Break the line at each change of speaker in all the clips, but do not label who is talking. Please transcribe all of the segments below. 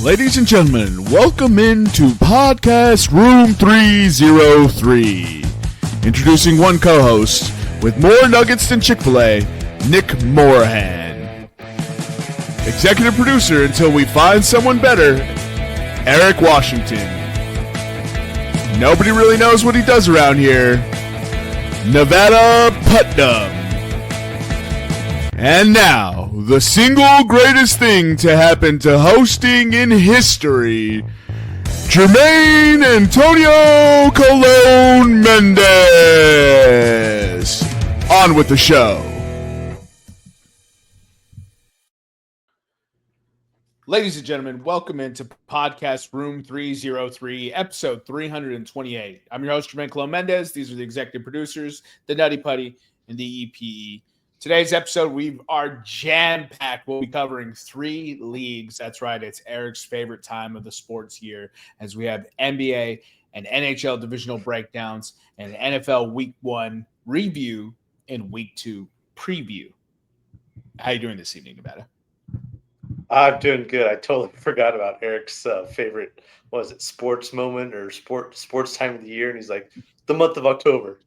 Ladies and gentlemen, welcome into Podcast Room 303. Introducing one co-host with more nuggets than Chick-fil-A, Nick Morahan. Executive producer until we find someone better, Eric Washington. Nobody really knows what he does around here, Nevada Putnam. And now, the single greatest thing to happen to hosting in history, Jermaine Antonio Colon Mendez. On with the show. Ladies and gentlemen, welcome into Podcast Room 303, episode 328. I'm your host, Jermaine Colon Mendez. These are the executive producers, the Nutty Putty, and the EPE. Today's episode, we are jam-packed. We'll be covering 3 leagues. That's right. It's Eric's favorite time of the sports year, as we have NBA and NHL divisional breakdowns and NFL Week 1 review and Week 2 preview. How you doing this evening, Nevada?
I'm doing good. I totally forgot about Eric's favorite, sports moment or sports time of the year. And he's like, the month of October.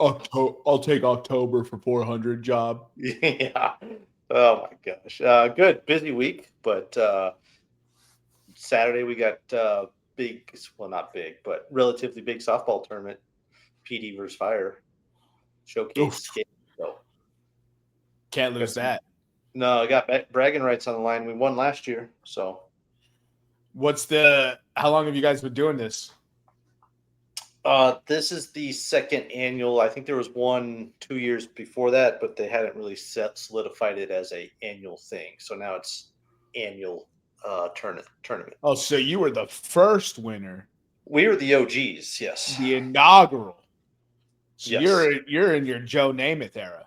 I'll take October for 400 job.
Yeah. Oh, my gosh. Good. Busy week. But Saturday we got not big, but relatively big softball tournament. PD versus Fire. Showcase. So,
can't lose that.
No, I got bragging rights on the line. We won last year, so.
How long have you guys been doing this?
This is the second annual. I think there was 1 2 years before that, but they hadn't really solidified it as a annual thing. So now it's annual tournament.
Oh, so you were the first winner.
We were the OGs, yes.
The inaugural. So
yes.
You're in your Joe Namath era.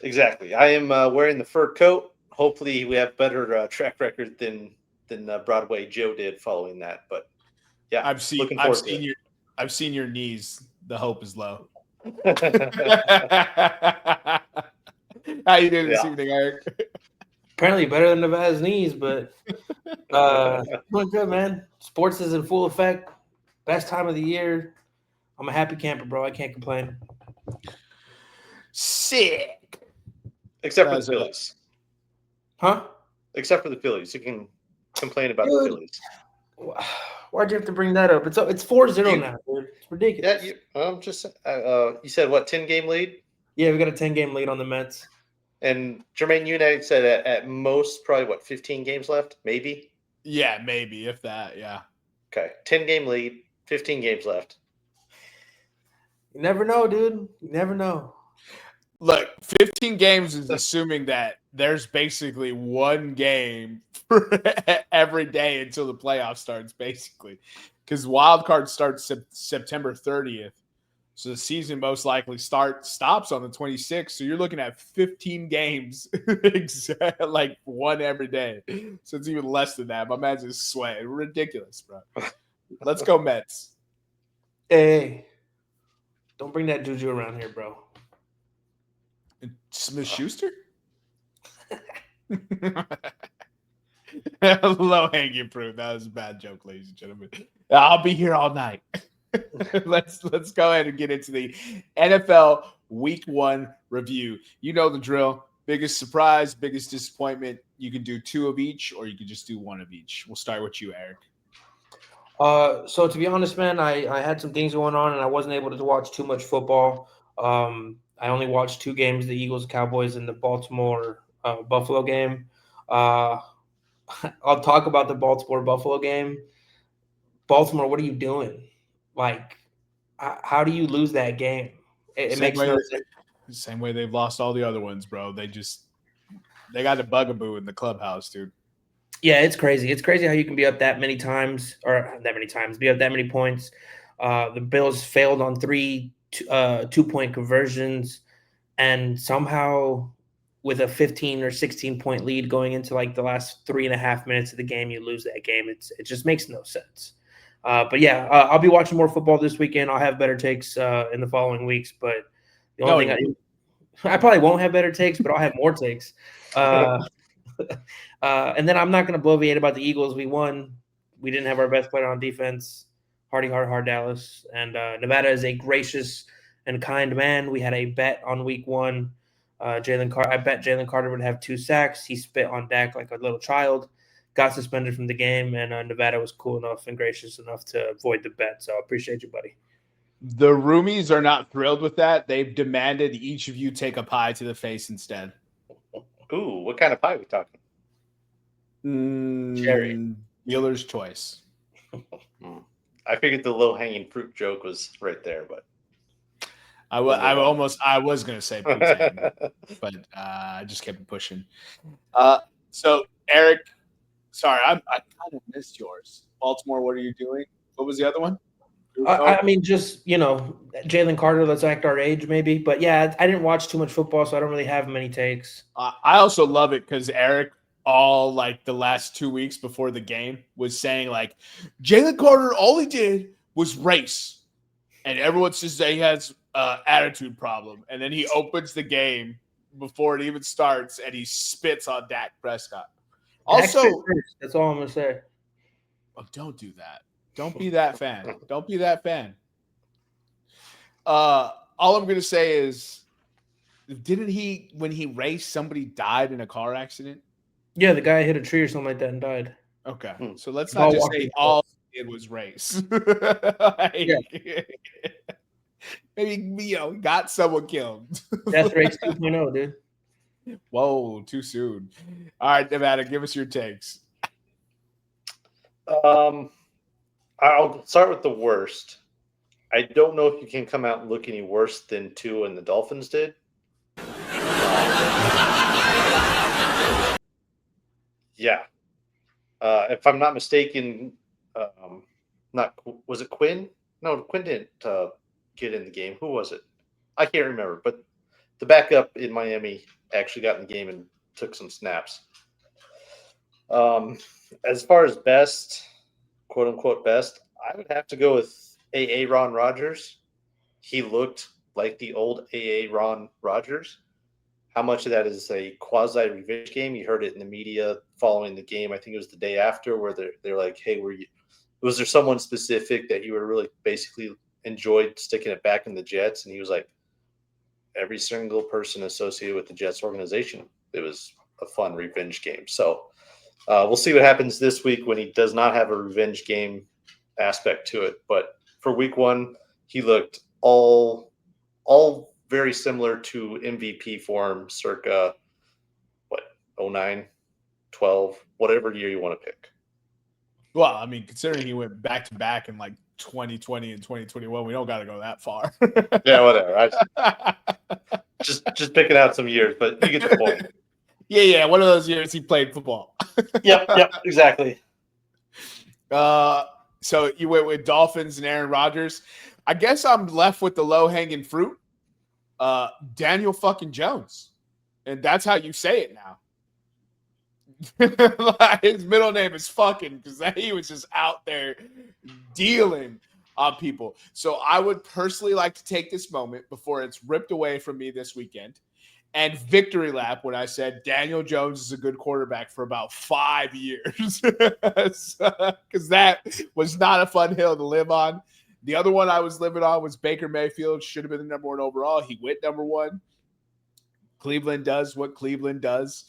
Exactly. I am wearing the fur coat. Hopefully, we have better track record than Broadway Joe did following that. But yeah,
I've seen your knees. The hope is low. How you doing this evening, Eric?
Apparently better than Nevada's knees, but doing good, man. Sports is in full effect. Best time of the year. I'm a happy camper, bro. I can't complain.
Sick.
Except for the Phillies.
Huh?
Except for the Phillies. You can complain about the Phillies.
Why'd you have to bring that up? It's 4-0 now, dude. It's ridiculous.
Yeah, you said what, 10-game lead?
Yeah, we got a 10-game lead on the Mets.
And Jermaine United said at most probably 15 games left, maybe?
Yeah, maybe, if that, yeah.
Okay, 10-game lead, 15 games left.
You never know, dude. You never know.
Look, 15 games is assuming that there's basically one game for every day until the playoff starts, basically. Because wild card starts September 30th. So the season most likely stops on the 26th. So you're looking at 15 games, like one every day. So it's even less than that. My man's just sweating. Ridiculous, bro. Let's go Mets.
Hey, don't bring that juju around here, bro.
Smith-Schuster? Low hanging fruit. That was a bad joke, ladies and gentlemen. I'll be here all night. Let's go ahead and get into the NFL Week 1 review. You know the drill. Biggest surprise, biggest disappointment. You can do 2 of each, or you can just do 1 of each. We'll start with you, Eric.
So to be honest, man, I had some things going on, and I wasn't able to watch too much football. I only watched 2 games, the Eagles, Cowboys, and the Baltimore-Buffalo game. I'll talk about the Baltimore-Buffalo game. Baltimore, what are you doing? Like, how do you lose that game? It makes no sense.
Same way they've lost all the other ones, bro. They got a bugaboo in the clubhouse, dude.
Yeah, it's crazy. It's crazy how you can be up that many times, be up that many points. The Bills failed on 3 2-point conversions, and somehow with a 15 or 16-point lead going into like the last 3.5 minutes of the game, you lose that game. It just makes no sense. But yeah, I'll be watching more football this weekend. I'll have better takes in the following weeks, but the only thing I probably won't have better takes, but I'll have more takes. And then I'm not going to bloviate about the Eagles. We won. We didn't have our best player on defense. Hard Dallas. And Nevada is a gracious and kind man. We had a bet on week 1. I bet Jalen Carter would have 2 sacks. He spit on Dak like a little child. Got suspended from the game, and Nevada was cool enough and gracious enough to avoid the bet. So I appreciate you, buddy.
The roomies are not thrilled with that. They've demanded each of you take a pie to the face instead.
Ooh, what kind of pie are we talking?
Cherry.
Dealer's choice.
I figured the low-hanging fruit joke was right there, but
I was going to say poutine, but I just kept pushing. So, Eric, sorry, I kind of missed yours. Baltimore, what are you doing? What was the other one?
I mean, just, Jalen Carter, let's act our age maybe. But, yeah, I didn't watch too much football, so I don't really have many takes.
I also love it because Eric, all like the last 2 weeks before the game, was saying like Jalen Carter, all he did was race. And everyone says that he has attitude problem. And then he opens the game before it even starts and he spits on Dak Prescott. Also,
that's all I'm going to say.
Oh, don't do that. Don't be that fan. Don't be that fan. All I'm going to say is, didn't he, when he raced, somebody died in a car accident?
Yeah, the guy hit a tree or something like that and died.
Okay. So let's not just say all it was race. Maybe, got someone killed.
Death Race 2.0, dude.
Whoa, too soon. All right, Nevada, give us your takes.
I'll start with the worst. I don't know if you can come out and look any worse than Tua and the Dolphins did. Yeah. If I'm not mistaken, was it Quinn? No, Quinn didn't get in the game. Who was it? I can't remember. But the backup in Miami actually got in the game and took some snaps. As far as best, quote unquote best, I would have to go with AA Ron Rodgers. He looked like the old AA Ron Rodgers. How much of that is a quasi revenge game? You heard it in the media following the game. I think it was the day after where they're like, hey, was there someone specific that you were really basically enjoyed sticking it back in the Jets? And he was like, every single person associated with the Jets organization. It was a fun revenge game. So we'll see what happens this week when he does not have a revenge game aspect to it. But for week 1, he looked all very similar to MVP form circa, 09, 12, whatever year you want to pick.
Well, I mean, considering he went back-to-back in like 2020 and 2021, we don't got to go that far.
Yeah, whatever. Just picking out some years, but you get the point.
Yeah. One of those years he played football.
Yep, exactly.
So you went with Dolphins and Aaron Rodgers. I guess I'm left with the low-hanging fruit. Daniel fucking Jones. And that's how you say it now. His middle name is fucking because he was just out there dealing on people. So I would personally like to take this moment before it's ripped away from me this weekend and victory lap when I said Daniel Jones is a good quarterback for about 5 years because that was not a fun hill to live on. The other one I was living on was Baker Mayfield. Should have been the number 1 overall. He went number 1. Cleveland does what Cleveland does.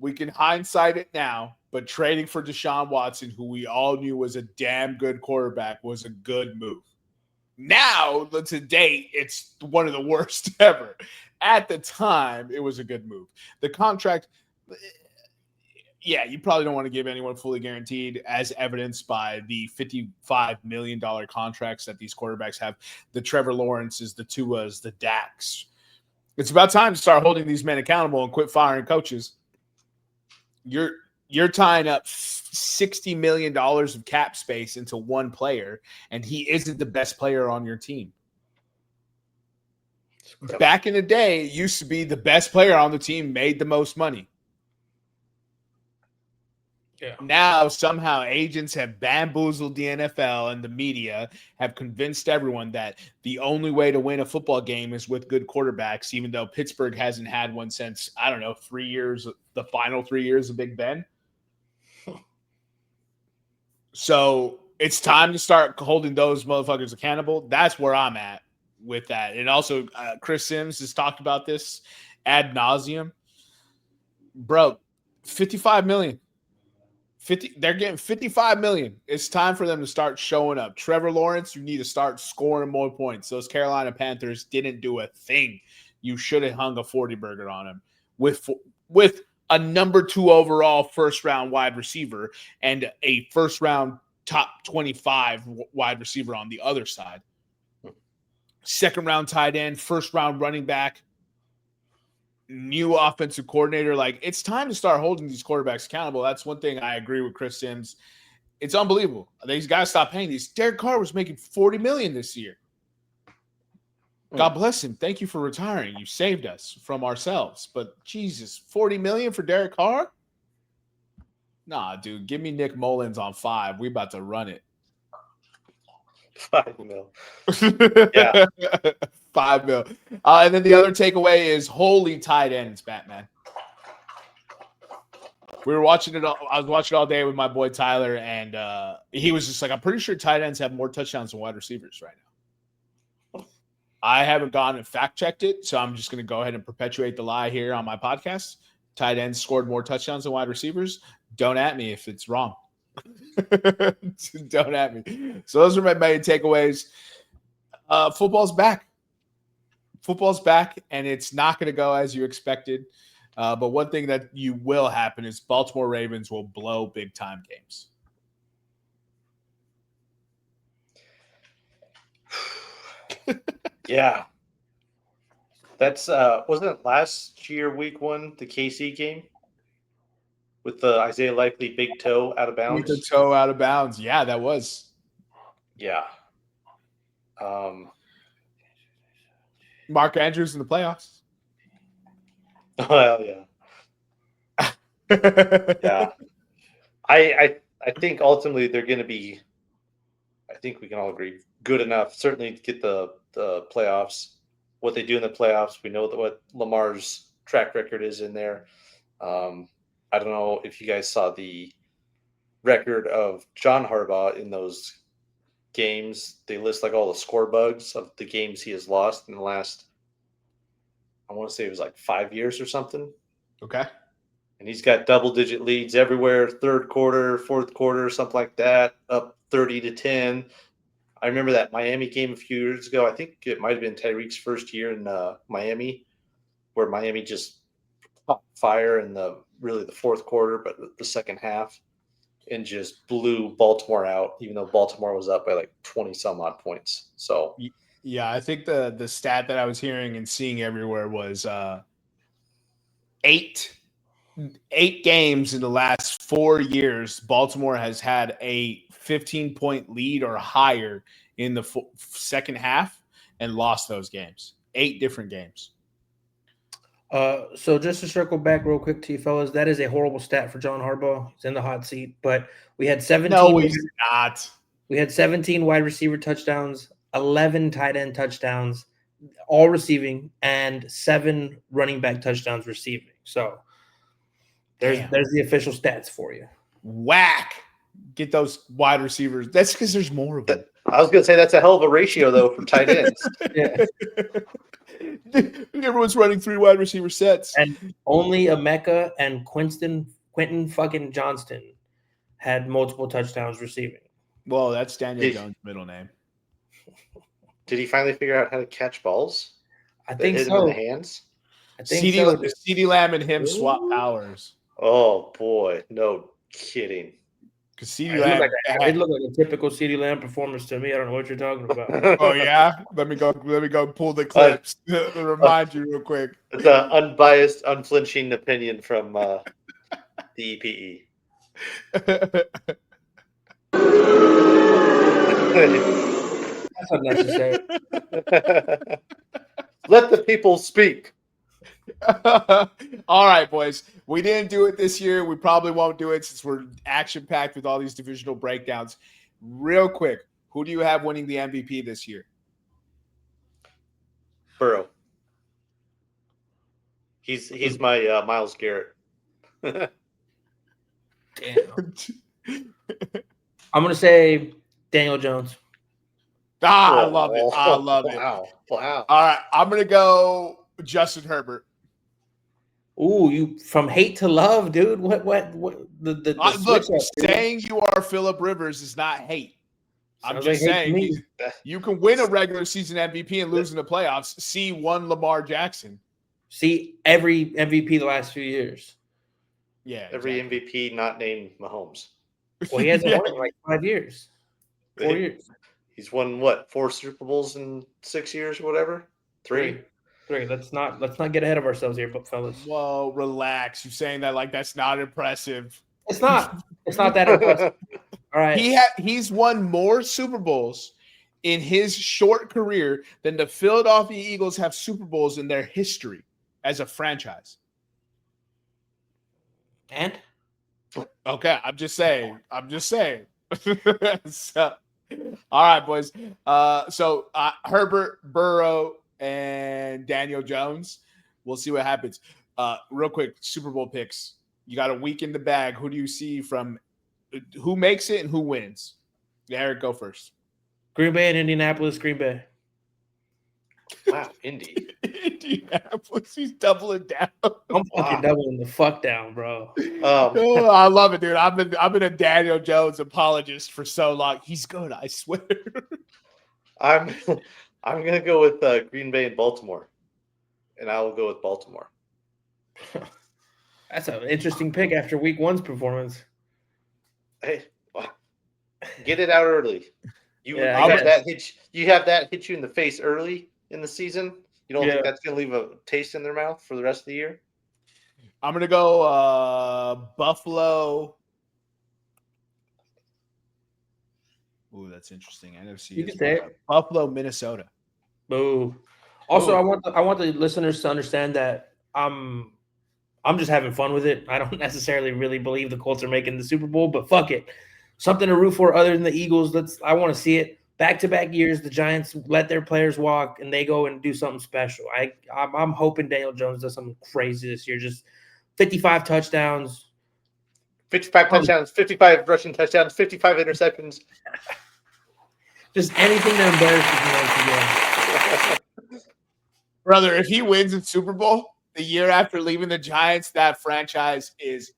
We can hindsight it now, but trading for Deshaun Watson, who we all knew was a damn good quarterback, was a good move. Now, to date, it's one of the worst ever. At the time, it was a good move. The contract, yeah, you probably don't want to give anyone fully guaranteed, as evidenced by the $55 million contracts that these quarterbacks have. The Trevor Lawrences, the Tuas, the Daks. It's about time to start holding these men accountable and quit firing coaches. You're tying up $60 million of cap space into one player, and he isn't the best player on your team. Back in the day, it used to be the best player on the team made the most money.
Yeah.
Now, somehow, agents have bamboozled the NFL and the media have convinced everyone that the only way to win a football game is with good quarterbacks, even though Pittsburgh hasn't had one since, I don't know, 3 years, the final 3 years of Big Ben. So it's time to start holding those motherfuckers accountable. That's where I'm at with that. And also, Chris Sims has talked about this ad nauseum. Bro, 55 million. They're getting 55 million. It's time for them to start showing up. Trevor Lawrence, you need to start scoring more points. Those Carolina Panthers didn't do a thing. You should have hung a 40 burger on him with a number 2 overall first round wide receiver and a first round top 25 wide receiver on the other side. Second round tight end, first round running back, new offensive coordinator. Like, it's time to start holding these quarterbacks accountable. That's one thing I agree with Chris Sims. It's unbelievable. These guys stop paying these. Derek Carr was making $40 million this year. God bless him. Thank you for retiring. You saved us from ourselves. But Jesus, $40 million for Derek Carr? Nah, dude, give me Nick Mullins on 5. We about to run it.
5 mil. Yeah.
5 mil. And then the other takeaway is holy tight ends, Batman. We were watching it. I was watching it all day with my boy Tyler, and he was just like, I'm pretty sure tight ends have more touchdowns than wide receivers right now. I haven't gone and fact-checked it, so I'm just going to go ahead and perpetuate the lie here on my podcast. Tight ends scored more touchdowns than wide receivers. Don't at me if it's wrong. Don't at me. So those are my main takeaways. Football's back. Football's back, and it's not going to go as you expected. But one thing that you will happen is Baltimore Ravens will blow big-time games.
Yeah. That's wasn't it last year week 1, the KC game? With the Isaiah Likely big toe out of bounds?
With the toe out of bounds. Yeah, that was.
Yeah.
Mark Andrews in the playoffs.
Well, yeah. Yeah. I think ultimately they're going to be, I think we can all agree, good enough, certainly to get the playoffs. What they do in the playoffs, we know that what Lamar's track record is in there. I don't know if you guys saw the record of John Harbaugh in those games. They list like all the score bugs of the games he has lost in the last, I want to say it was like 5 years or something.
Okay.
And he's got double-digit leads everywhere, third quarter, fourth quarter, something like that, up 30-10. I remember that Miami game a few years ago. I think it might have been Tyreek's first year in Miami, where Miami just popped fire in the fourth quarter, but the second half, and just blew Baltimore out, even though Baltimore was up by like 20 some odd points. So
yeah, I think the stat that I was hearing and seeing everywhere was 8 games in the last 4 years. Baltimore has had a 15-point lead or higher in the second half and lost those games. 8 different games.
So just to circle back real quick to you fellas, that is a horrible stat for John Harbaugh. He's in the hot seat, but we had 17.
No, he's not.
We had 17 wide receiver touchdowns, 11 tight end touchdowns, all receiving, and 7 running back touchdowns receiving. So there's the official stats for you.
Whack. Get those wide receivers. That's because there's more of them.
I was going to say that's a hell of a ratio, though, for tight ends.
Yeah.
Everyone's running 3 wide receiver sets.
And only Emeka and Quentin fucking Johnston had multiple touchdowns receiving.
Well, that's Daniel Jones' middle name.
Did he finally figure out how to catch balls?
I think
hit
so.
him in the hands?
I think so.
CeeDee Lamb and him swap powers.
Oh, boy. No kidding.
Because CeeDee
It
Lamb.
looked like a typical CeeDee Lamb performance to me. I don't know what you're talking about.
Oh, yeah? Let me go pull the clips to remind you real quick.
It's an unbiased, unflinching opinion from the EPE.
That's unnecessary.
Let the people speak.
All right, boys. We didn't do it this year. We probably won't do it since we're action-packed with all these divisional breakdowns. Real quick, who do you have winning the MVP this year?
Burrow. He's my Myles Garrett.
Damn. I'm gonna say Daniel Jones.
I love it. I love it.
Wow.
All right, I'm gonna go Justin Herbert.
Ooh, you from hate to love, dude. What the
Look,
switch up,
saying you are Phillip Rivers is not hate. I'm just saying you can win a regular season MVP and lose in the playoffs. See one Lamar Jackson.
See every MVP the last few years.
Yeah,
every MVP not named Mahomes.
Well, he hasn't won in like 5 years, 4 years.
He's won what, 4 Super Bowls in 6 years, or whatever. 3.
Let's not get ahead of ourselves here, but fellas.
Whoa, relax. You're saying that like that's not impressive.
It's not that impressive. All right.
He's won more Super Bowls in his short career than the Philadelphia Eagles have Super Bowls in their history as a franchise.
And
okay, I'm just saying. So, all right, boys. So Herbert, Burrow, and Daniel Jones. We'll see what happens. Real quick, Super Bowl picks. You got a week in the bag. Who do you see from who makes it and who wins? Eric, go first.
Green Bay and Indianapolis. Green Bay.
Wow, Indy.
Indianapolis. He's doubling down.
I'm fucking doubling the fuck down, bro.
I love it, dude. I've been a Daniel Jones apologist for so long. He's good, I swear.
I'm gonna go with Green Bay and Baltimore, and I will go with Baltimore.
That's an interesting pick after Week 1's performance.
Hey, get it out early. You have that hit you in the face early in the season. You don't think that's gonna leave a taste in their mouth for the rest of the year?
I'm gonna go Buffalo. Ooh, that's interesting. NFC.
You can say it.
Buffalo, Minnesota.
Boo. Also, I want the listeners to understand that I'm just having fun with it. I don't necessarily really believe the Colts are making the Super Bowl, but fuck it. Something to root for other than the Eagles. I want to see it. Back-to-back years, the Giants let their players walk, and they go and do something special. I'm hoping Daniel Jones does something crazy this year. Just 55 touchdowns.
55 touchdowns, 55 rushing touchdowns, 55 interceptions.
Just anything to embarrass him.
Brother, if he wins in Super Bowl the year after leaving the Giants, that franchise is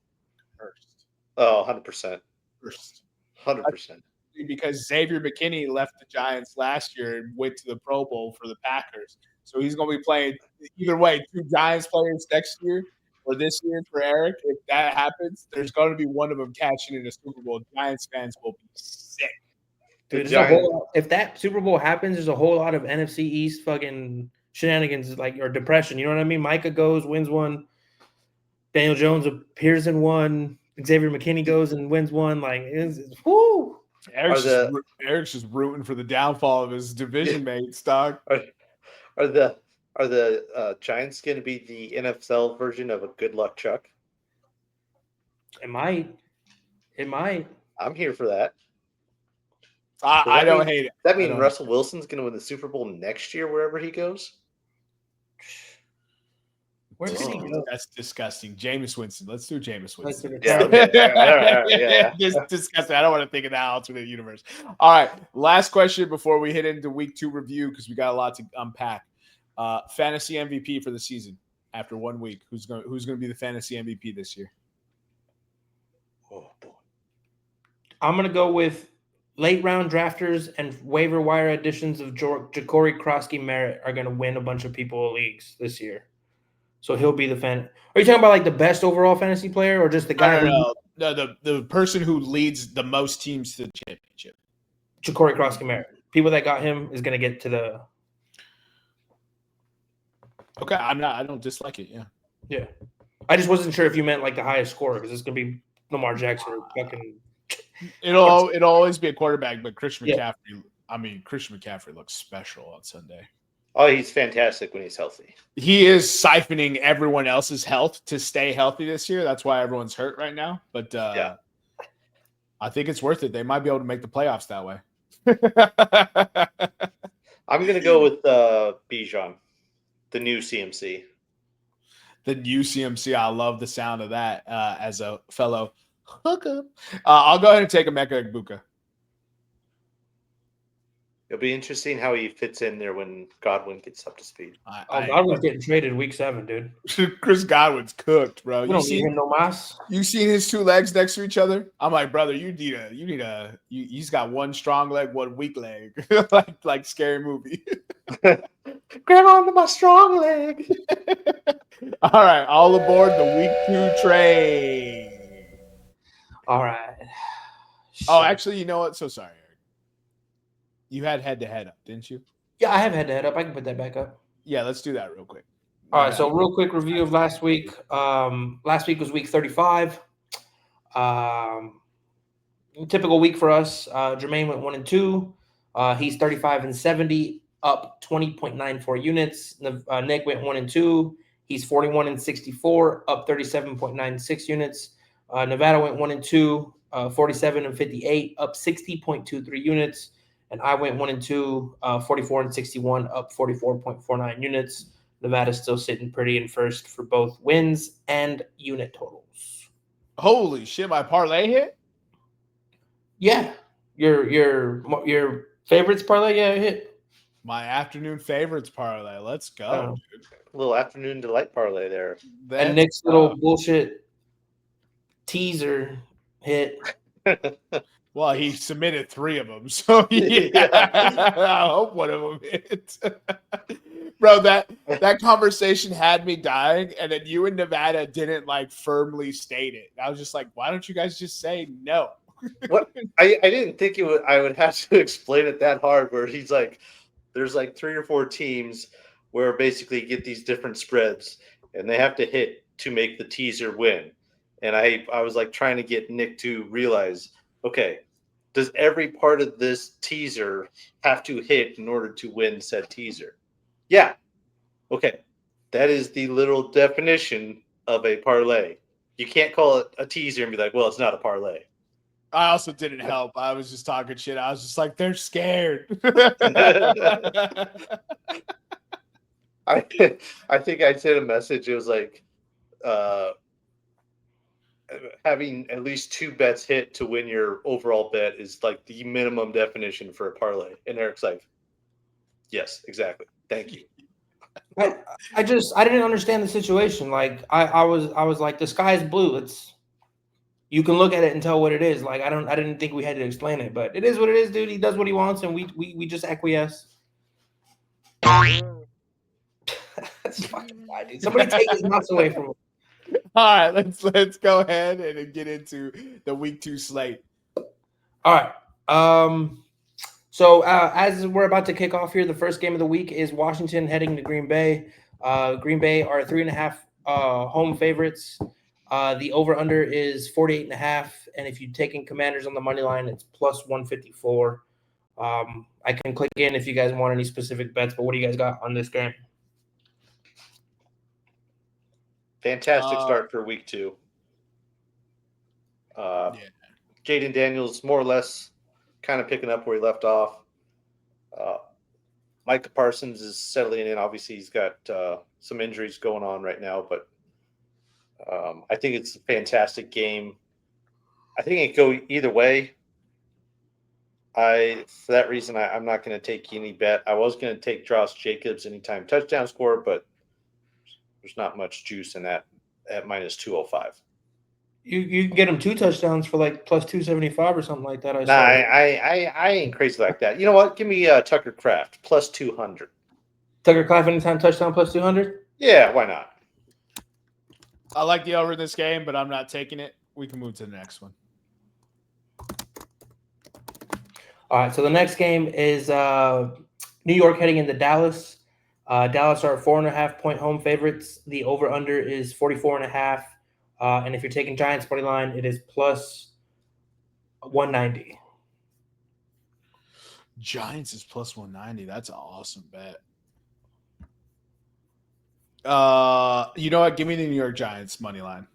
cursed.
Oh, 100%.
Cursed.
100%.
Because Xavier McKinney left the Giants last year and went to the Pro Bowl for the Packers. So he's going to be playing either way, 2 Giants players next year or this year for Eric. If that happens, there's going to be one of them catching in a Super Bowl. Giants fans will be sick.
Dude, if that Super Bowl happens, there's a whole lot of NFC East fucking shenanigans or depression. You know what I mean? Micah goes, wins one. Daniel Jones appears in one. Xavier McKinney goes and wins one. Like, whoo.
Eric's just rooting for the downfall of his division mates, dog.
Are the Giants going to be the NFL version of a Good Luck Chuck?
It might.
I'm here for that.
I don't hate it.
That means Russell Wilson's going to win the Super Bowl next year wherever he goes?
Where did he go?
That's disgusting. Jameis Winston. Let's do Jameis Winston.
Yeah.
Just disgusting. I don't want to think of that alternate universe. All right. Last question before we hit into Week 2 review because we got a lot to unpack. Fantasy MVP for the season after 1 week. Who's going to be the fantasy MVP this year?
Oh boy.
I'm going to go with late round drafters and waiver wire additions of Ja'Cory Krosky-Merritt are going to win a bunch of people leagues this year. So he'll be the fan. Are you talking about like the best overall fantasy player or just the guy?
No, the person who leads the most teams to the championship.
Ja'Cory Krosky-Merritt. People that got him is going to get to the. Okay,
I don't dislike it. Yeah.
Yeah. I just wasn't sure if you meant like the highest scorer because it's going to be Lamar Jackson or fucking.
It'll always be a quarterback, but Christian McCaffrey. I mean, Christian McCaffrey looks special on Sunday.
Oh, he's fantastic when he's healthy.
He is siphoning everyone else's health to stay healthy this year. That's why everyone's hurt right now. But
Yeah.
I think it's worth it. They might be able to make the playoffs that way.
I'm going to go with Bijan, the new CMC.
The new CMC. I love the sound of that as a fellow hookup. I'll go ahead and take Emeka Egbuka.
It'll be interesting how he fits in there when Godwin gets up to speed.
Godwin's getting traded week 7, dude.
Chris Godwin's cooked, bro.
You don't need him no mas.
You seen his 2 legs next to each other? I'm like, brother, he's got one strong leg, one weak leg, like scary movie.
Grab onto my strong leg.
All right, all aboard the week 2 train.
All right.
Oh, actually, you know what? So sorry, Eric. You had head-to-head up, didn't you?
Yeah, I have head-to-head up. I can put that back up.
Yeah, let's do that real quick.
All right, so real quick review of last week. Last week was week 35. Typical week for us. Jermaine went 1-2. He's 35-70, up 20.94 units. Nick went 1-2. He's 41-64, up 37.96 units. Nevada went 1-2, 47-58, up 60.23 units. And I went 1-2, 44-61, up 44.49 units. Nevada's still sitting pretty in first for both wins and unit totals.
Holy shit, my parlay hit?
Yeah. Your favorites parlay, yeah, hit.
My afternoon favorites parlay. Let's go, dude.
A little afternoon delight parlay there.
And Nick's little bullshit teaser hit.
Well, he submitted 3 of them, so yeah. I hope one of them hit. Bro, that conversation had me dying, and then you and Nevada didn't firmly state it. I was just like, why don't you guys just say no?
What I didn't think I would have to explain it that hard. Where he's like, there's 3 or 4 teams where basically get these different spreads, and they have to hit to make the teaser win. And I was trying to get Nick to realize, okay, does every part of this teaser have to hit in order to win said teaser? Yeah. Okay. That is the literal definition of a parlay. You can't call it a teaser and be like, well, it's not a parlay.
I also didn't help. I was just talking shit. I was just like, they're scared.
I think I sent a message. It was having at least 2 bets hit to win your overall bet is the minimum definition for a parlay. And Eric's like, yes, exactly. Thank you.
I didn't understand the situation. I was like, the sky is blue. You can look at it and tell what it is. I didn't think we had to explain it, but it is what it is, dude. He does what he wants, and we just acquiesce. That's fucking bad, dude. Somebody take his nuts away from him.
All right, let's go ahead and get into the week 2 slate.
All right. So as we're about to kick off here, the first game of the week is Washington heading to Green Bay. Green Bay are 3.5 home favorites. The over-under is 48.5, and if you're taking Commanders on the money line, it's plus 154. I can click in if you guys want any specific bets, but what do you guys got on this game?
Fantastic start for week 2. Jaden Daniels more or less kind of picking up where he left off. Micah Parsons is settling in. Obviously, he's got some injuries going on right now, but I think it's a fantastic game. I think it could go either way. For that reason, I'm not going to take any bet. I was going to take Josh Jacobs anytime touchdown score, but there's not much juice in that at minus 205.
You can get him 2 touchdowns for plus 275 or something like that.
I ain't crazy like that. You know what? Give me Tucker Kraft plus 200.
Tucker Kraft anytime touchdown plus 200?
Yeah, why not?
I like the over in this game, but I'm not taking it. We can move to the next one.
All right, so the next game is New York heading into Dallas. Dallas are 4.5-point home favorites. The over-under is 44.5. And if you're taking Giants money line, it is plus 190.
Giants is plus 190. That's an awesome bet. You know what? Give me the New York Giants money line.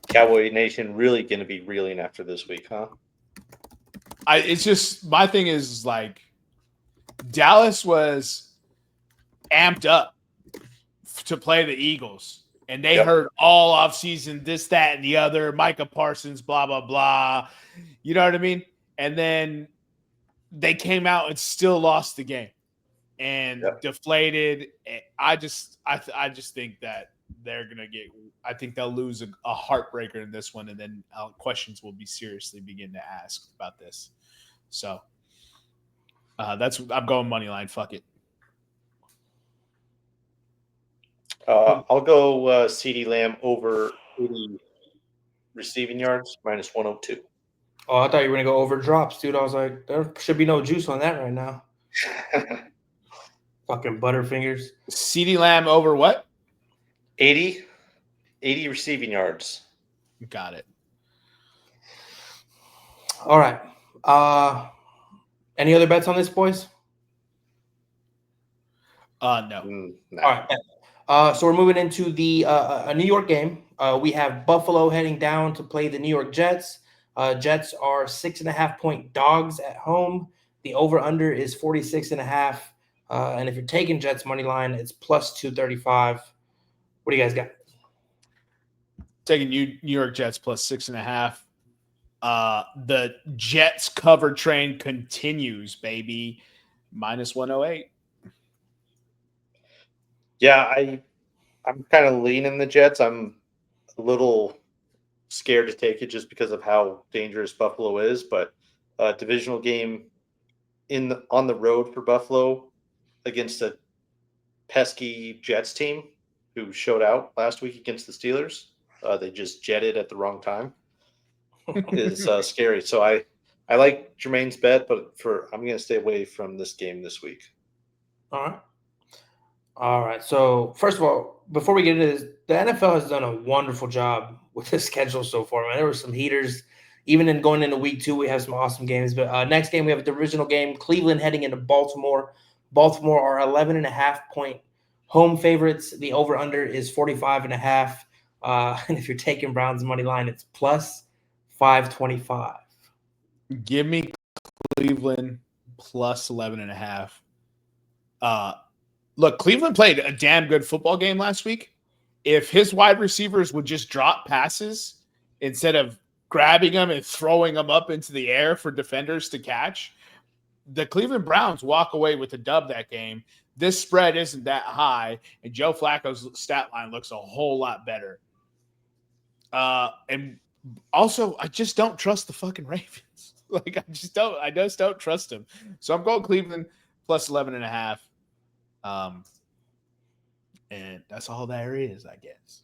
Cowboy Nation really going to be reeling after this week, huh?
It's just my thing is like Dallas was amped up to play the Eagles, and they heard all offseason this, that, and the other. Micah Parsons, blah blah blah. You know what I mean? And then they came out and still lost the game and deflated. I just think that they're gonna get. I think they'll lose a heartbreaker in this one, and then questions will be seriously begin to ask about this. So I'm going money line. Fuck it.
I'll go CeeDee Lamb over 80 receiving yards minus 102.
Oh, I thought you were gonna go over drops, dude. I was like, there should be no juice on that right now. Fucking butterfingers.
CeeDee Lamb over what?
80 receiving yards.
Got it.
All right. Any other bets on this, boys?
No.
All right. So we're moving into the a New York game. We have Buffalo heading down to play the New York Jets. Jets are 6.5-point dogs at home. The over/under is 46.5. And if you're taking Jets money line, it's plus 235. What do you guys got?
Taking New York Jets plus 6.5. The Jets cover train continues, baby. Minus 108.
Yeah, I'm kind of leaning the Jets. I'm a little scared to take it just because of how dangerous Buffalo is, but divisional game on the road for Buffalo against a pesky Jets team who showed out last week against the Steelers. They just jetted at the wrong time. Is scary. So I like Jermaine's bet, but I'm going to stay away from this game this week.
All right. So first of all, before we get into this, the NFL has done a wonderful job with the schedule so far. Man, there were some heaters. Even in going into week 2, we have some awesome games. But next game, we have a divisional game. Cleveland heading into Baltimore. Baltimore are 11.5-point home favorites. The over/under is 45.5. And if you're taking Browns money line, it's plus 525.
Give me Cleveland plus 11.5. Look, Cleveland played a damn good football game last week. If his wide receivers would just drop passes instead of grabbing them and throwing them up into the air for defenders to catch, the Cleveland Browns walk away with a dub that game. This spread isn't that high, and Joe Flacco's stat line looks a whole lot better. And also, I just don't trust the fucking Ravens. Like, I just don't trust them. So I'm going Cleveland plus 11.5. And that's all there is, I guess.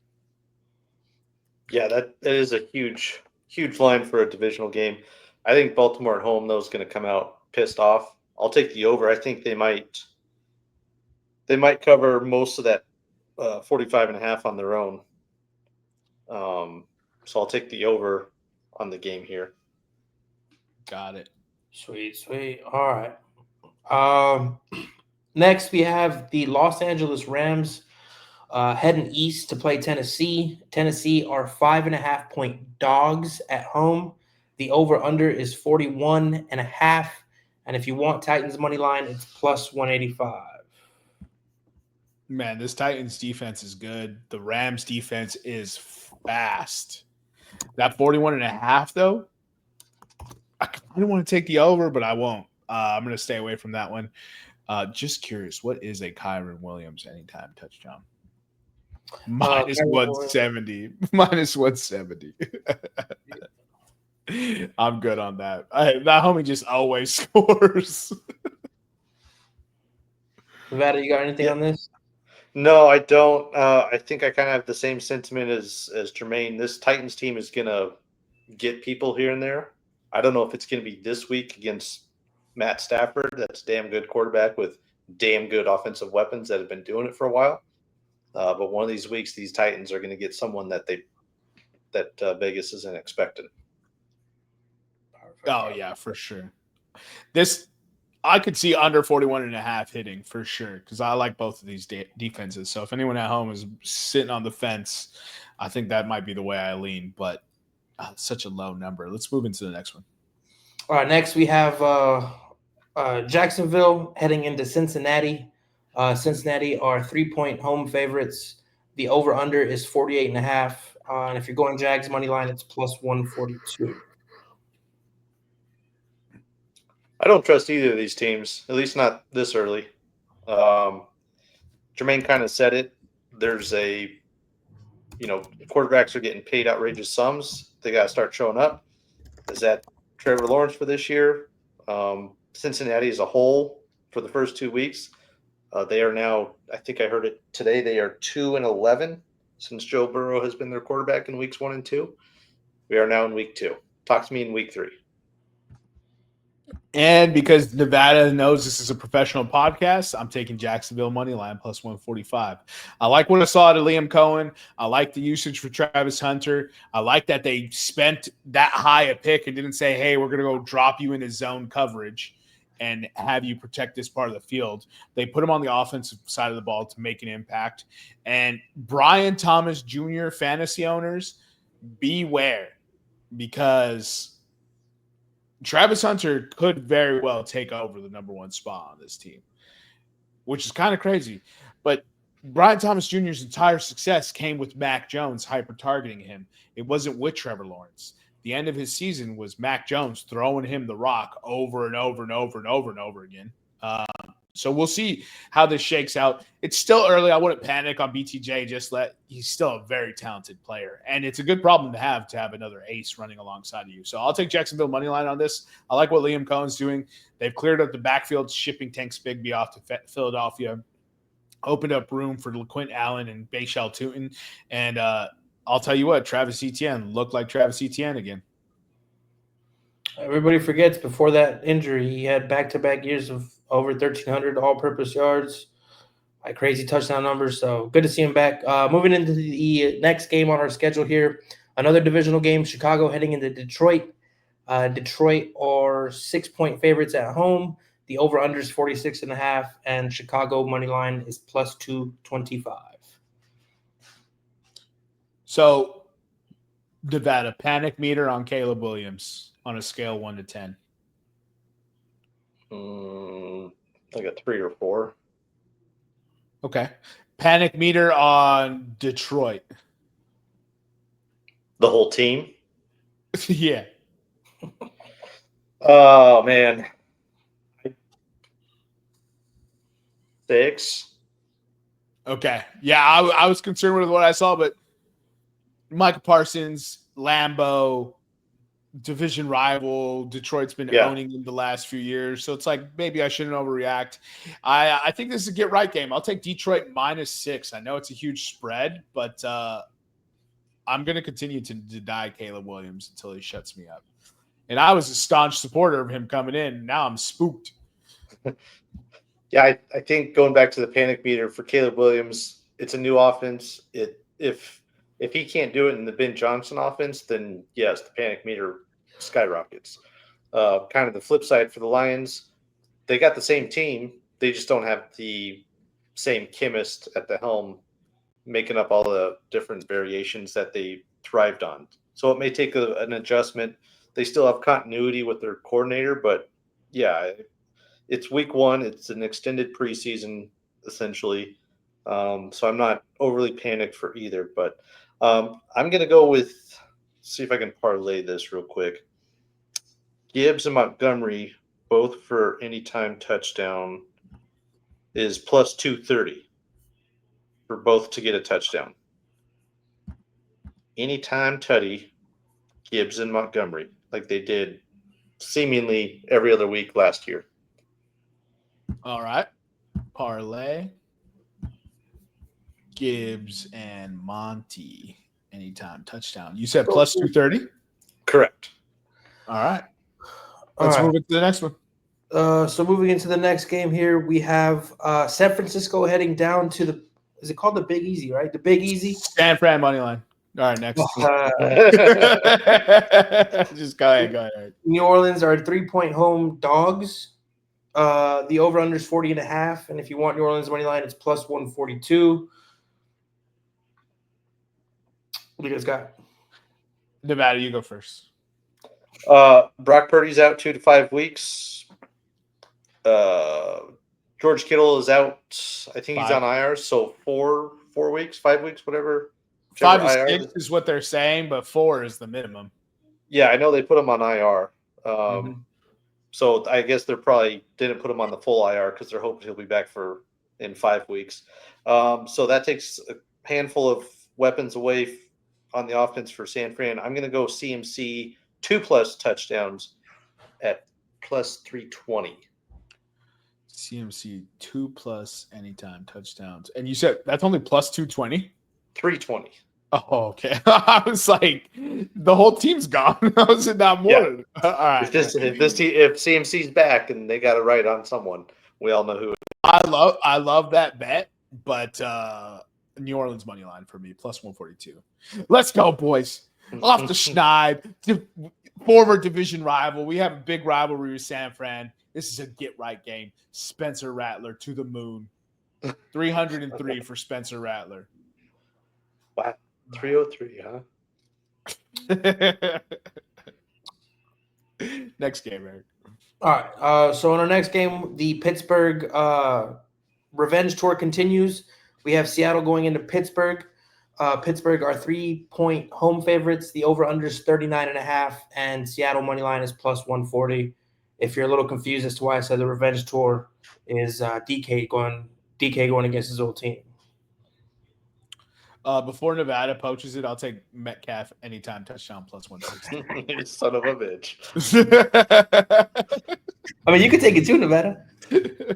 Yeah, that is a huge line for a divisional game. I think Baltimore at home, though, is going to come out pissed off. I'll take the over. I think they might cover most of that 45.5 on their own. So I'll take the over on the game here.
Got it.
Sweet. All right. Next, we have the Los Angeles Rams heading east to play Tennessee. Tennessee are 5.5-point dogs at home. The over/under is 41.5. And if you want Titans money line, it's plus 185.
Man, this Titans defense is good. The Rams defense is fast. That 41.5, though, I don't want to take the over, but I won't. I'm going to stay away from that one. Just curious, what is a Kyron Williams anytime touchdown? Minus 170. Minus 170. I'm good on that. That homie just always scores.
Nevada, you got anything on this?
No, I don't. I think I kind of have the same sentiment as Jermaine. This Titans team is going to get people here and there. I don't know if it's going to be this week against Matt Stafford. That's a damn good quarterback with damn good offensive weapons that have been doing it for a while. But one of these weeks, these Titans are going to get someone that Vegas isn't expecting.
Oh yeah, for sure. This I could see under 41.5 hitting for sure because I like both of these defenses. So if anyone at home is sitting on the fence, I think that might be the way I lean. But such a low number. Let's move into the next one.
All right, next we have Jacksonville heading into Cincinnati. Cincinnati are 3-point home favorites. The over-under is 48.5. And if you're going Jags money line, it's plus 142.
I don't trust either of these teams, at least not this early. Jermaine kind of said it. There's quarterbacks are getting paid outrageous sums. They got to start showing up. Is that Trevor Lawrence for this year? Cincinnati as a whole for the first 2 weeks, they are now, I think I heard it today, they are 2-11 since Joe Burrow has been their quarterback in weeks 1 and 2. We are now in week 2. Talk to me in week 3.
And because Nevada knows this is a professional podcast, I'm taking Jacksonville money line plus 145. I like what I saw out of Liam Cohen. I like the usage for Travis Hunter. I like that they spent that high a pick and didn't say, hey, we're going to go drop you into zone coverage and have you protect this part of the field. They put him on the offensive side of the ball to make an impact. And Brian Thomas Jr. fantasy owners, beware, because Travis Hunter could very well take over the number 1 spot on this team, which is kind of crazy. But Brian Thomas Jr.'s entire success came with Mac Jones hyper-targeting him. It wasn't with Trevor Lawrence. The end of his season was Mac Jones throwing him the rock over and over and over and over and over again. So we'll see how this shakes out. It's still early. I wouldn't panic on BTJ. He's still a very talented player. And it's a good problem to have another ace running alongside of you. So I'll take Jacksonville money line on this. I like what Liam Cohen's doing. They've cleared up the backfield, shipping Tank Bigsby off to Philadelphia, opened up room for LaQuint Allen and Bashal Tootin. And I'll tell you what, Travis Etienne looked like Travis Etienne again.
Everybody forgets before that injury, he had back-to-back years of over 1,300 all-purpose yards, like crazy touchdown numbers. So good to see him back. Moving into the next game on our schedule here, another divisional game, Chicago heading into Detroit. Detroit are 6-point favorites at home. The over-under is 46.5, and Chicago money line is plus 225.
So, Nevada, panic meter on Caleb Williams on a scale 1 to 10.
Like a 3 or 4.
Okay. Panic meter on Detroit.
The whole team?
Yeah.
Oh, man. 6.
Okay. Yeah, I was concerned with what I saw, but Micah Parsons, Lambeau, division rival. Detroit's been owning them the last few years. So it's like, maybe I shouldn't overreact. I think this is a get right game. I'll take Detroit -6. I know it's a huge spread, but I'm going to continue to deny Caleb Williams until he shuts me up. And I was a staunch supporter of him coming in. Now I'm spooked.
Yeah, I think going back to the panic meter for Caleb Williams, it's a new offense. If he can't do it in the Ben Johnson offense, then yes, the panic meter skyrockets. Kind of the flip side for the Lions, they got the same team. They just don't have the same chemist at the helm making up all the different variations that they thrived on. So it may take an adjustment. They still have continuity with their coordinator, but yeah, it's week 1. It's an extended preseason, essentially. So I'm not overly panicked for either, but I'm going to go with, see if I can parlay this real quick. Gibbs and Montgomery, both for anytime touchdown, is plus 230 for both to get a touchdown. Anytime tutty, Gibbs and Montgomery, like they did seemingly every other week last year.
All right. Parlay. Gibbs and Monty. Anytime touchdown. You said plus 230?
Correct.
All right. Let's move into the next one.
So moving into the next game here, we have San Francisco heading down to is it called the Big Easy, right? The Big Easy?
San Fran money line. All right, next. Just go ahead.
New Orleans are 3-point home dogs The over-under is 40.5. And if you want New Orleans money line, it's plus 142. What do you guys got?
Nevada, you go first.
Brock Purdy's out 2 to 5 weeks. George Kittle is out. I think he's
5.
on IR, so 4 weeks, 5 weeks, whatever.
5 to
IR
6 is what they're saying, but 4 is the minimum.
Yeah, I know they put him on IR.
Mm-hmm.
So I guess they're probably didn't put him on the full IR because they're hoping he'll be back in 5 weeks. So that takes a handful of weapons away on the offense for San Fran. I'm going to go CMC 2+ touchdowns at plus 320.
CMC 2+ anytime touchdowns. And you said that's only plus 220?
320.
Oh, okay. I was like, the whole team's gone. How is it not more?
Yeah.
All right.
If CMC's back and they got it right on someone, we all know who.
I love that bet, but New Orleans money line for me plus 142. Let's go, boys. Off the schneid, former division rival. We have a big rivalry with San Fran. This is a get right game. Spencer Rattler to the moon. 303 for Spencer Rattler.
Wow, 303, huh?
Next game, Eric.
All right. So in our next game, the Pittsburgh revenge tour continues. We have Seattle going into Pittsburgh. Pittsburgh are 3-point home favorites. The over-under is 39.5, and Seattle money line is plus 140. If you're a little confused as to why I said the revenge tour is DK going against his old team.
Before Nevada poaches it, I'll take Metcalf anytime touchdown plus 160.
You son of a bitch.
I mean, you could take it too, Nevada.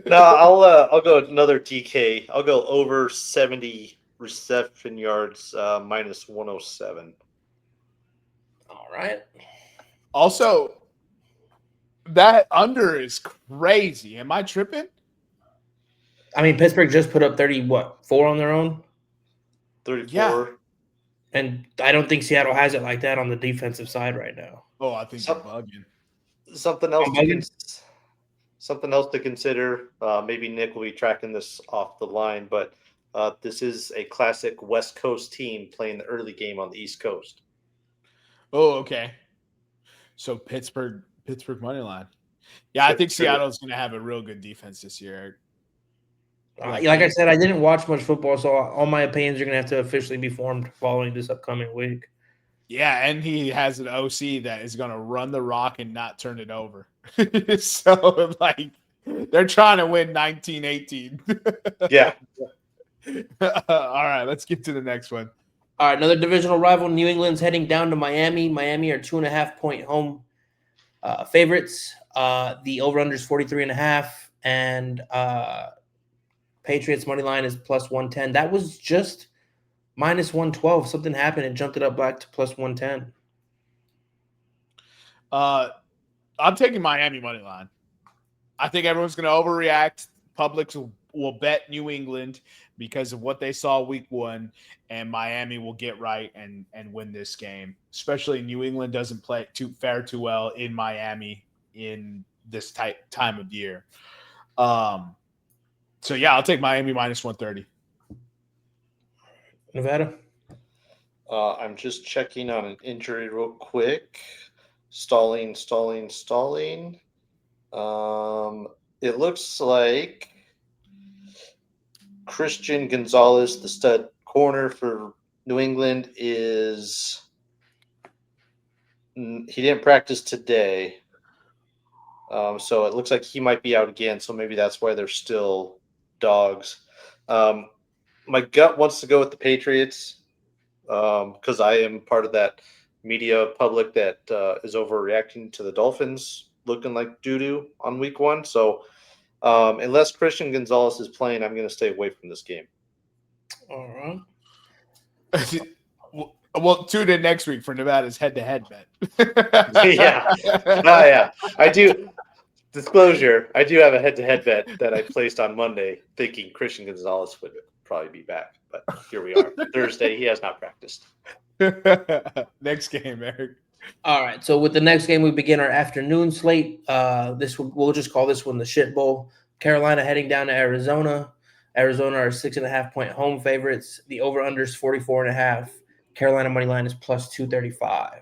No, I'll go another DK. I'll go over 70 reception yards, minus 107.
All right.
Also, that under is crazy. Am I tripping?
I mean, Pittsburgh just put up 4 on their own?
34.
Yeah.
And I don't think Seattle has it like that on the defensive side right now.
Oh, I think you're bugging.
Something else to consider. Maybe Nick will be tracking this off the line, but this is a classic West Coast team playing the early game on the East Coast.
Oh, okay. So Pittsburgh money line. Yeah, I think Seattle's going to have a real good defense this year.
Like I said, I didn't watch much football, so all my opinions are going to have to officially be formed following this upcoming week.
Yeah, and he has an OC that is going to run the rock and not turn it over. So, like, they're trying to win 19-18.
Yeah.
All right, let's get to the next one.
All right, another divisional rival. New England's heading down to Miami. Miami are 2.5-point home favorites. The over-under is 43.5, and Patriots money line is plus 110. That was just minus 112. Something happened and jumped it up back to plus 110.
I'm taking Miami money line. I think everyone's going to overreact. Public will bet New England because of what they saw week 1, and Miami will get right and win this game. Especially New England doesn't fare too well in Miami in this time of year. So, yeah, I'll take Miami minus 130.
Nevada?
I'm just checking on an injury real quick. Stalling. It looks like Christian Gonzalez, the stud corner for New England, he didn't practice today. So it looks like he might be out again. So maybe that's why they're still dogs. My gut wants to go with the Patriots because I am part of that media public that is overreacting to the Dolphins looking like doo-doo on week 1. So unless Christian Gonzalez is playing, I'm going to stay away from this game.
All
right. Well, tune in next week for Nevada's head-to-head bet.
Yeah. Oh, yeah. I do. Disclosure, I do have a head-to-head bet that I placed on Monday thinking Christian Gonzalez would probably be back. But here we are. Thursday, he has not practiced.
Next game, Eric.
All right. So with the next game, we begin our afternoon slate. We'll just call this one the shit bowl. Carolina heading down to Arizona. Arizona are 6.5-point home favorites. The over/under is 44.5. Carolina money line is plus 235.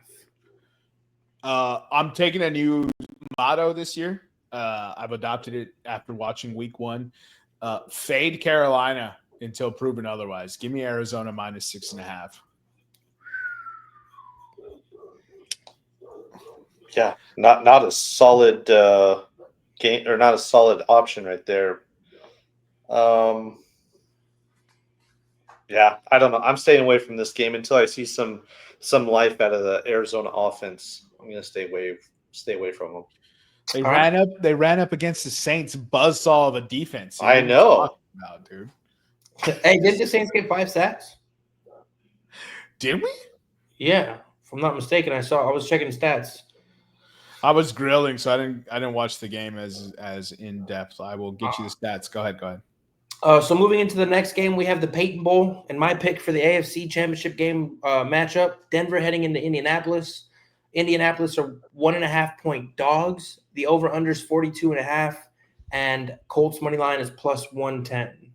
I'm taking a new motto this year. I've adopted it after watching week 1. Fade Carolina until proven otherwise. Give me Arizona minus 6.5.
Yeah, not a solid game, or not a solid option right there. Yeah, I don't know. I'm staying away from this game until I see some life out of the Arizona offense. I'm gonna stay away from them.
They ran up against the Saints buzzsaw of a defense.
I know.
About, dude.
Hey, did the Saints get 5 sacks?
Did we?
Yeah, if I'm not mistaken, I was checking stats.
I was grilling, so I didn't watch the game as in depth. I will get you the stats. Go ahead.
So moving into the next game, we have the Peyton Bowl, and my pick for the AFC Championship game matchup: Denver heading into Indianapolis. Indianapolis are 1.5-point dogs. The over/under is 42.5, and Colts money line is plus 110.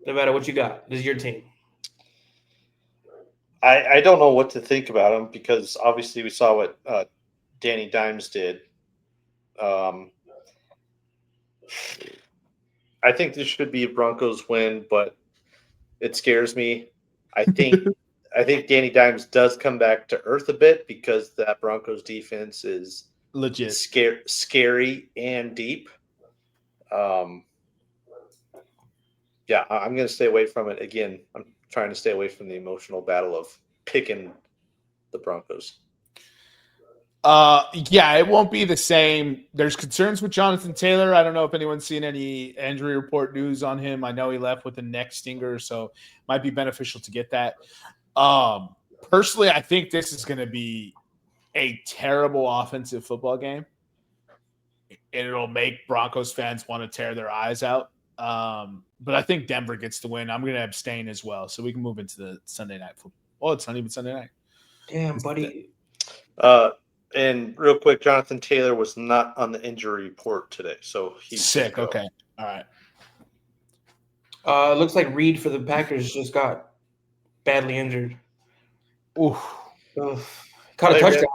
Nevada, what you got? This is your team.
I don't know what to think about them because obviously we saw what Danny Dimes did. I think this should be a Broncos win, but it scares me. I think Danny Dimes does come back to earth a bit because that Broncos defense is
legit,
scary and deep. Yeah, I'm going to stay away from it. Again, I'm trying to stay away from the emotional battle of picking the Broncos.
Yeah, it won't be the same. There's concerns with Jonathan Taylor. I don't know if anyone's seen any injury report news on him. I know he left with a neck stinger, so it might be beneficial to get that. Personally, I think this is going to be a terrible offensive football game. And it'll make Broncos fans want to tear their eyes out. But I think Denver gets the win. I'm going to abstain as well, so we can move into the Sunday night football. Oh, it's not even Sunday night.
Damn, buddy.
And real quick, Jonathan Taylor was not on the injury report today, so he's
sick. Okay, all right.
Looks like Reed for the Packers just got badly injured.
Oof.
Caught a touchdown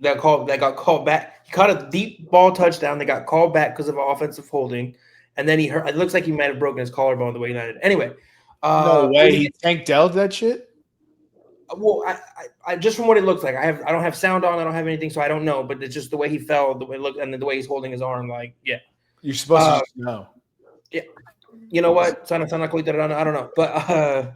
that got called back. He caught a deep ball touchdown that got called back because of offensive holding, and then he hurt. It looks like he might have broken his collarbone the way he landed. Anyway,
no way. He Tank Dell'd that shit.
Well, I just from what it looks like, I don't have sound on, I don't have anything, so I don't know. But it's just the way he fell, the way it looked, and the way he's holding his arm. Like, yeah,
you're supposed to just know.
Yeah, you know what? I don't know. But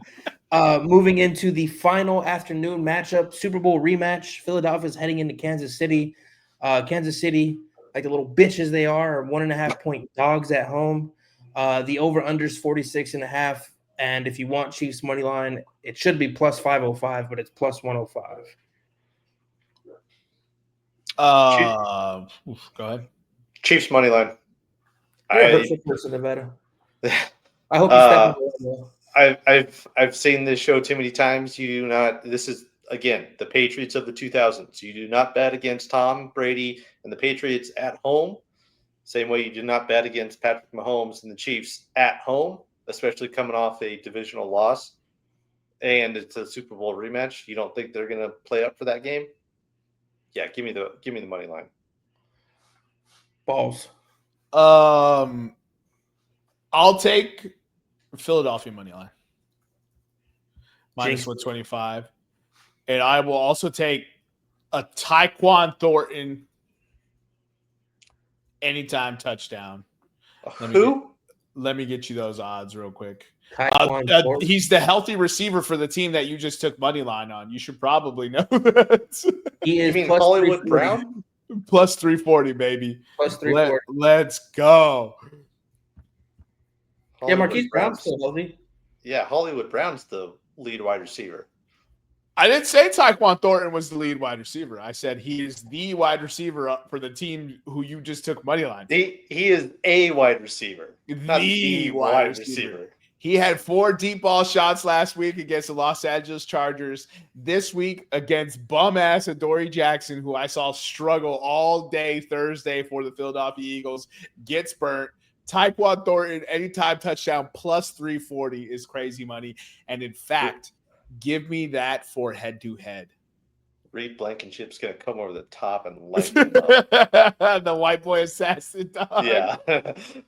moving into the final afternoon matchup, Super Bowl rematch. Philadelphia's heading into Kansas City. Kansas City, like the little bitches they are 1.5-point dogs at home. The over/under is 46.5. And if you want Chiefs money line, it should be plus 505, but it's plus 105.
Go ahead.
Chiefs money line.
I hope you step
I've seen this show too many times. You do not. This is again the Patriots of the 2000s. You do not bet against Tom Brady and the Patriots at home. Same way you do not bet against Patrick Mahomes and the Chiefs at home, especially coming off a divisional loss, and it's a Super Bowl rematch. You don't think they're going to play up for that game? Yeah, give me the money line.
Balls.
I'll take Philadelphia money line minus 125, and I will also take a Tyquan Thornton anytime touchdown. Let me get you those odds real quick. He's the healthy receiver for the team that you just took money line on. You should probably know that.
He is.
You mean Hollywood Brown?
Plus 340, baby.
Plus 340.
Let's go.
Yeah, Marquise Brown's still healthy.
Yeah, Hollywood Brown's the lead wide receiver.
I didn't say Tyquan Thornton was the lead wide receiver. I said he is the wide receiver for the team who you just took money line.
He is a wide receiver.
The wide receiver. He had 4 deep ball shots last week against the Los Angeles Chargers. This week against bum-ass Adoree Jackson, who I saw struggle all day Thursday for the Philadelphia Eagles, gets burnt. Tyquan Thornton, anytime touchdown, plus 340 is crazy money. And in fact, give me that for head-to-head.
Reed Blankenship's going to come over the top and light him up.
The white boy assassin, dog.
Yeah.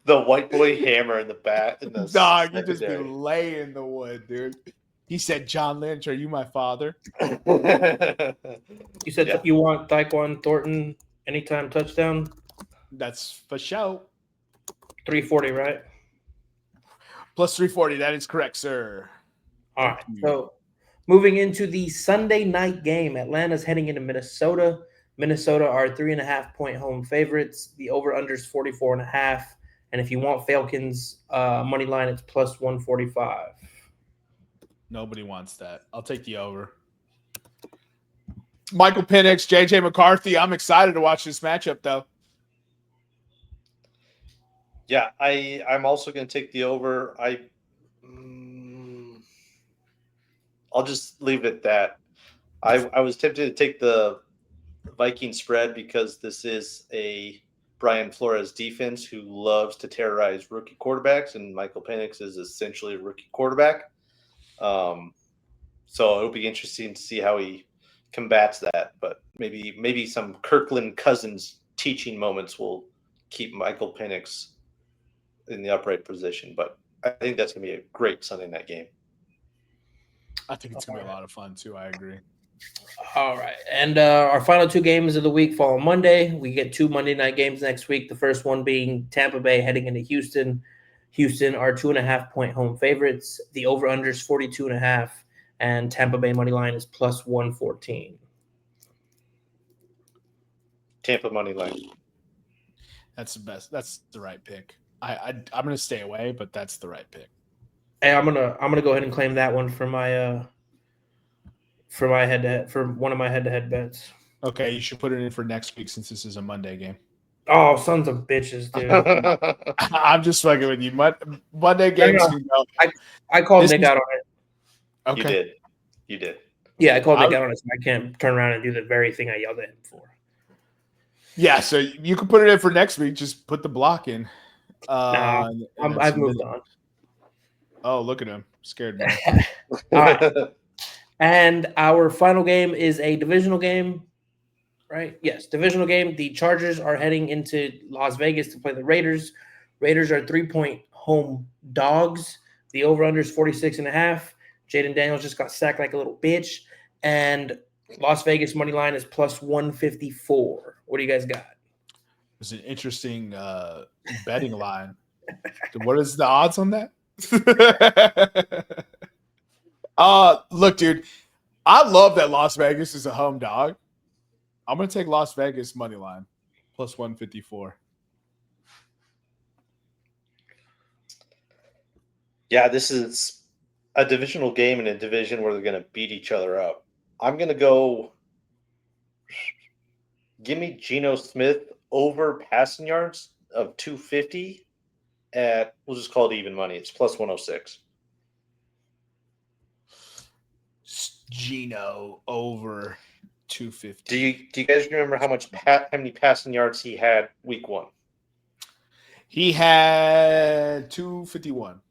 The white boy hammer in the back. In the
dog, you just be
secondary.
laying the wood, dude. He said, John Lynch, are you my father?
You said you want Tyquan Thornton anytime touchdown?
That's for sure.
340, right?
Plus 340. That is correct, sir.
All right. So moving into the Sunday night game, Atlanta's heading into Minnesota. Minnesota are 3.5-point home favorites. The over-under is 44.5. And if you want Falcons money line, it's plus 145.
Nobody wants that. I'll take the over. Michael Penix, JJ McCarthy. I'm excited to watch this matchup, though.
Yeah, I'm also going to take the over. I'll just leave it at that. I was tempted to take the Viking spread because this is a Brian Flores defense who loves to terrorize rookie quarterbacks, and Michael Penix is essentially a rookie quarterback. So it'll be interesting to see how he combats that. But maybe some Kirkland Cousins teaching moments will keep Michael Penix in the upright position. But I think that's going to be a great Sunday night game.
I think it's going to be a lot of fun, too. I agree.
All right. And our final 2 games of the week fall on Monday. We get 2 Monday night games next week. The first one being Tampa Bay heading into Houston. Houston are 2.5-point home favorites. The over-under is 42.5, and Tampa Bay money line is plus 114.
Tampa money line.
That's the best. That's the right pick. I'm going to stay away, but that's the right pick.
Hey, I'm gonna go ahead and claim that one for my head-to-head, for one of my head-to-head bets.
Okay, you should put it in for next week since this is a Monday game.
Oh, sons of bitches, dude!
I'm just fucking with you. Monday games can go.
I called Nick out on it.
Okay,
You did.
Yeah, I called Nick out on it, so I can't turn around and do the very thing I yelled at him for.
Yeah, so you can put it in for next week. Just put the block in.
I've moved on.
Oh, look at him. Scared me.
All right. And our final game is a divisional game, right? Yes, divisional game. The Chargers are heading into Las Vegas to play the Raiders. Raiders are 3-point home dogs. The over-under is 46.5. Jaden Daniels just got sacked like a little bitch. And Las Vegas money line is plus 154. What do you guys got?
It's an interesting betting line. What is the odds on that? Look, dude, I love that Las Vegas is a home dog. I'm going to take Las Vegas money line plus 154.
Yeah, this is a divisional game in a division where they're going to beat each other up. I'm going to go give me Geno Smith over passing yards of 250 at, we'll just call it even money. It's plus 106.
Geno over 250.
Do you guys remember how many passing yards he had week 1?
He had 251.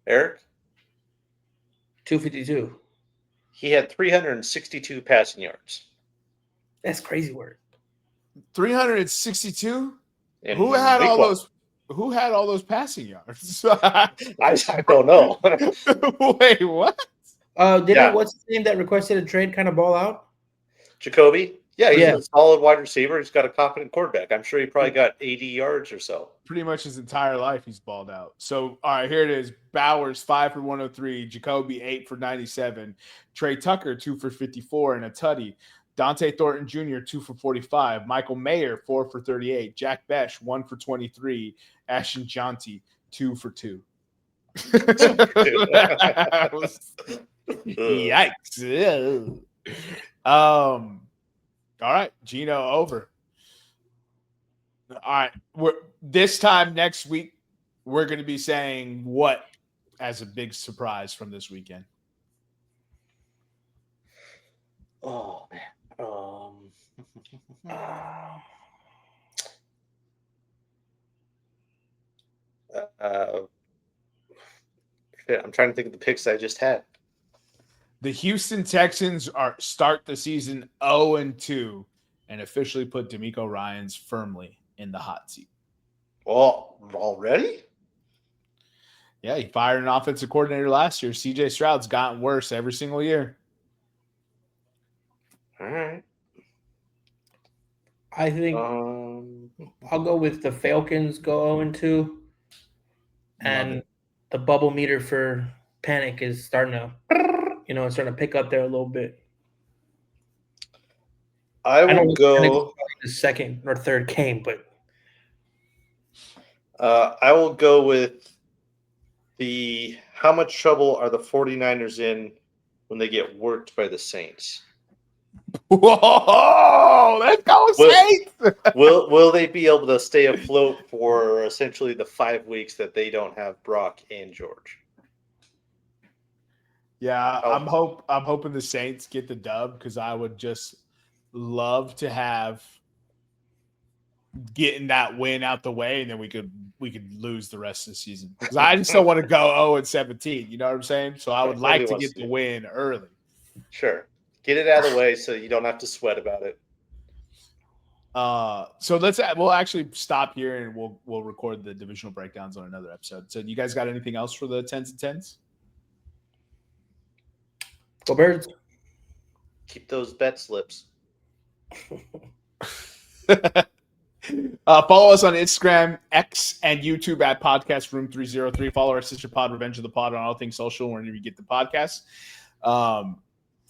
Eric?
252.
He had 362 passing yards.
That's crazy work.
362?
In
Who had all
1.
those? Who had all those passing yards?
I don't know.
Wait, what?
What's his name that requested a trade kind of ball out?
Jacoby? Yeah, he's a solid wide receiver. He's got a confident quarterback. I'm sure he probably got 80 yards or so.
Pretty much his entire life he's balled out. So, all right, here it is. Bowers, 5 for 103. Jacoby, 8 for 97. Trey Tucker, 2 for 54 and a tutty. Dante Thornton Jr., 2 for 45. Michael Mayer, 4 for 38. Jack Besh, 1 for 23. Ashton Jonty, 2 for 2. Yikes. All right, Geno over. All right, this time next week, we're going to be saying what as a big surprise from this weekend?
Oh man. Shit, I'm trying to think of the picks I just had.
The Houston Texans start the season 0-2 and officially put DeMeco Ryans firmly in the hot seat.
Well, already?
Yeah, he fired an offensive coordinator last year. CJ Stroud's gotten worse every single year.
All right.
I think I'll go with the Falcons go 0-2. And the bubble meter for panic is starting to, it's starting to pick up there a little bit.
I will go
the second or third game, but
I will go with how much trouble are the 49ers in when they get worked by the Saints?
Whoa! Let's go, Saints!
Will they be able to stay afloat for essentially the 5 weeks that they don't have Brock and George?
Yeah, I'm hoping the Saints get the dub because I would just love to have getting that win out the way, and then we could lose the rest of the season. Because I just don't want to go 0-17. You know what I'm saying? So I would like to get the win early.
Sure, get it out of the way so you don't have to sweat about it.
So we'll actually stop here and we'll record the divisional breakdowns on another episode. So you guys got anything else for the 10s and 10s?
Go Birds.
Keep those bet slips.
Follow us on Instagram, X, and YouTube at Podcast Room303. Follow our sister pod, Revenge of the Pod, on all things social wherever you get the podcast.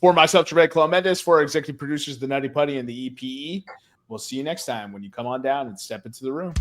For myself, Jermaine Clemendez, for our executive producers, the Nutty Putty and the EPE. We'll see you next time when you come on down and step into the room.